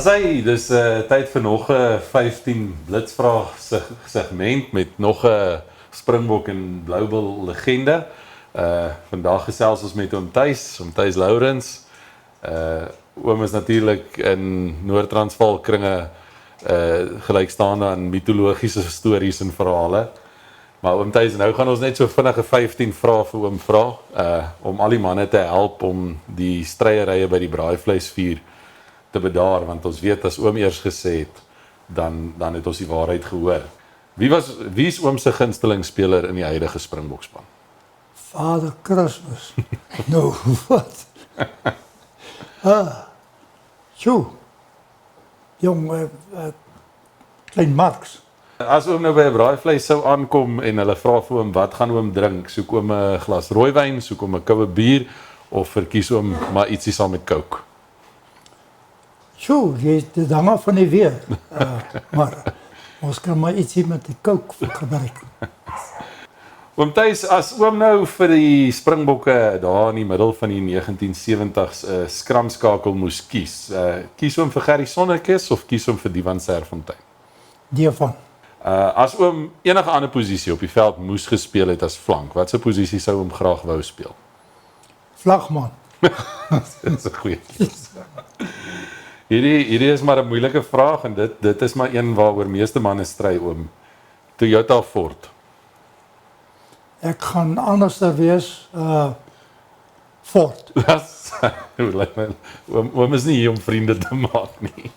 As hy, dis tyd vir nog 'n 15 blitsvraag segment met nog 'n Springbok en Bloubil legende. Vandag gesels ons met oom Thys Lourens. Oom is natuurlik in Noord-Transvaal kringe gelykstaande aan mitologiese stories en verhale. Maar oom Thys, nou gaan ons net so vinnige 15 vrae vir oom vra, om al die manne te help om die stryery by die braaivleisvuur te bedaar, want ons weet as oom eers gesê het, dan het ons die waarheid gehoor. Wie is oom se gunstelingsspeler in die huidige Springbokspan? Vader Christmas. Nou, wat? Jong, klein Marx. As oom nou by 'n braaivleis sou aankom en hulle vra vir oom, wat gaan oom drink? Soek oom 'n glas rooiwyn, soek oom 'n koue bier, of verkies oom maar ietsie saam met Coke? Dit hang af van die weer. Maar ons kan maar ietsie met die Coke gebruik. Oom Thys, as oom nou vir die Springbokke daar in die middel van die 1970s skramskakel moes kies, kies oom vir Gerrie Sonnekes of kies oom vir Divan Serfontein? Die van. As oom enige ander posisie op die veld moes gespeel het as flank, watse posisie sou oom graag wou speel? Vlagman. Dit is 'n goeie kies. Hierdie is maar 'n moeilike vraag en dit is maar een waaroor meeste manne stry, oom. Toyota Ford. Ek gaan anderster wees, Ford. Oom is nie hier om vriende te maak nie.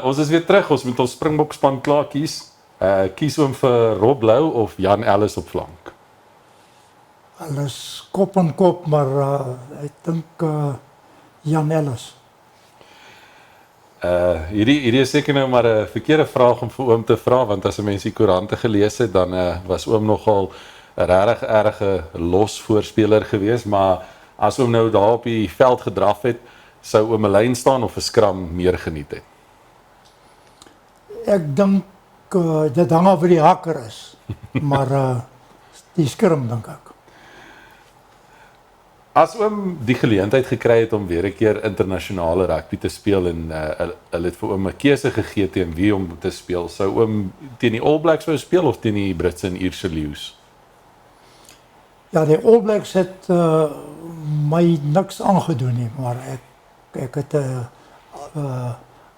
Ons is weer terug, ons moet ons Springbokspan klaar kies. Kies oom vir Rob Lou of Jan Ellis op flank? Hulle is kop en kop, maar ek dink Jan Ellis. Hierdie is seker nou maar 'n verkeerde vraag om vir oom te vra, want as 'n mens die koerante gelees het, dan was oom nogal 'n regtig erge losvoorspeler geweest, maar as oom nou daar op die veld gedraf het, sou oom 'n lyn staan of 'n skram meer geniet het? Ek dink dit hang af wie die hakker is, maar die skram dink ek. As oom die geleentheid gekry het om weer 'n keer internasionale rugby te speel en hulle het vir oom 'n keuse gegee teen wie om te speel, sou oom teen die All Blacks wou speel of teen die Britse en Ierse Lions? Ja, die All Blacks het my niks aangedoen nie, maar ek het 'n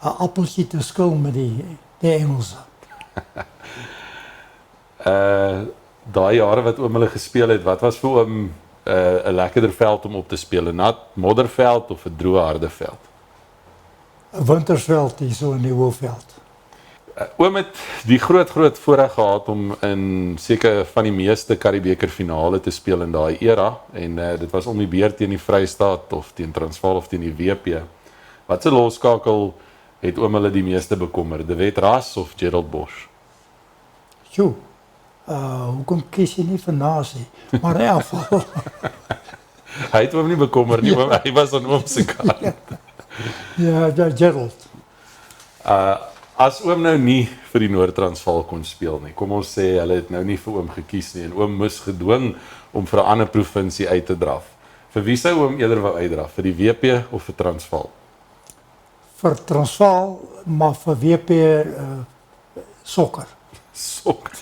appeltjie te skil met die Engelse. Daai jare wat oom hulle gespeel het, wat was vir oom 'n lekkerder veld om op te speel, 'n nat modderveld of 'n droë harde veld? 'n Wintersveld hier so in die Hoëveld. Oom het die groot voorreg gehad om in seker van die meeste Karibeker finale te speel in daai era, en dit was om die beurt teen die Vrystaat of teen Transvaal of teen die WP. Wat se loskakel het oom hulle die meeste bekommer, De Wet Ras of Gerald Bosch? Hoekom kies jy nie vir nasie? Maar in elk geval. Hy het hom nie bekommer nie, maar hy was aan oom se kant. Ja, Gerald. As oom nou nie vir die Noord-Transvaal kon speel nie, kom ons sê hulle het nou nie vir oom gekies nie en oom moes gedwing om vir 'n ander provinsie uit te draf. Vir wie sou oom eerder wou uitdraf, vir die WP of vir Transvaal? Vir Transvaal, maar vir WP sokker. Sokker.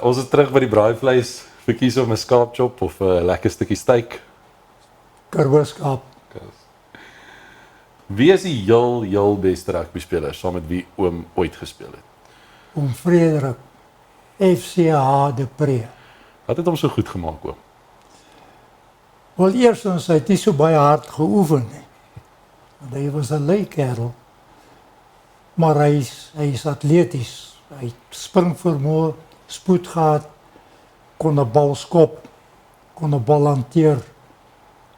Ons is terug by die braaivleis. Verkies om 'n skaapchop of 'n lekker stukkie steak? Karwooskaap. Wie is die heel beste rugby speler saam met wie oom ooit gespeel het? Oom Frederik, FCH de Pre. Wat het hom so goed gemaak, oom? Wel, eerstens, hy het nie so baie hard geoefen nie. Want hy was 'n lui kerel. Maar hy is atleties. Hy het springvermoë, spoed gehad, kon 'n bal skop, kon 'n bal hanteer.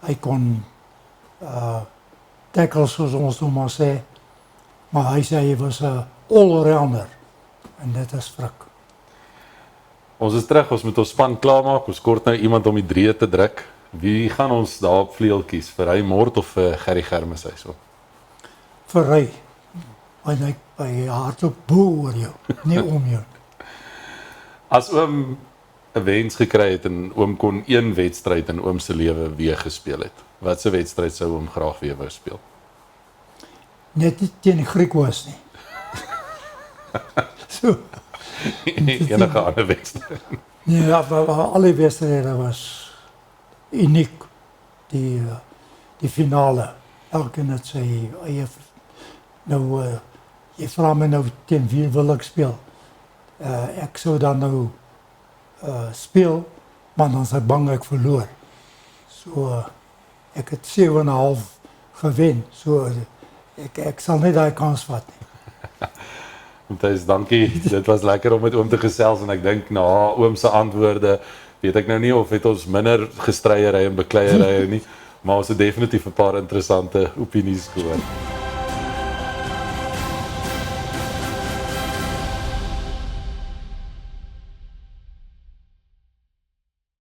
Hy kon tackles, soos ons nou maar sê. Maar hy sê hy was 'n all-rounder. En dit is frik. Ons is terug, ons moet ons span klaarmaak. Ons kort nou iemand om die 3 te druk. Wie gaan ons daar op vleuel kies? Vir hy Mort of vir Gerrie Germeshuis? Vir hy. Want hy hardloop bo oor jou, nie om jou. As oom 'n wens gekry het en oom kon een wedstryd in oom se lewe weer gespeel het, watse wedstryd sou oom graag weer wou speel? net nie teen die Griekwas nie. So, Enige ander wedstryd. nee, ja, alle wedstryde was uniek. Die finale, elkeen het sy eie, nou, jy vra my nou teen wie wil ek speel? Ek sou dan nou speel, maar dan is ek bang ek verloor. So, ek het 7,5 gewen, so ek sal net daai kans vat nie. Matthys, dankie. Dit was lekker om met oom te gesels en ek dink na oom se antwoorde weet ek nou nie of het ons minder gestryery en bekleierery nie, maar ons het definitief 'n paar interessante opinies gehoor.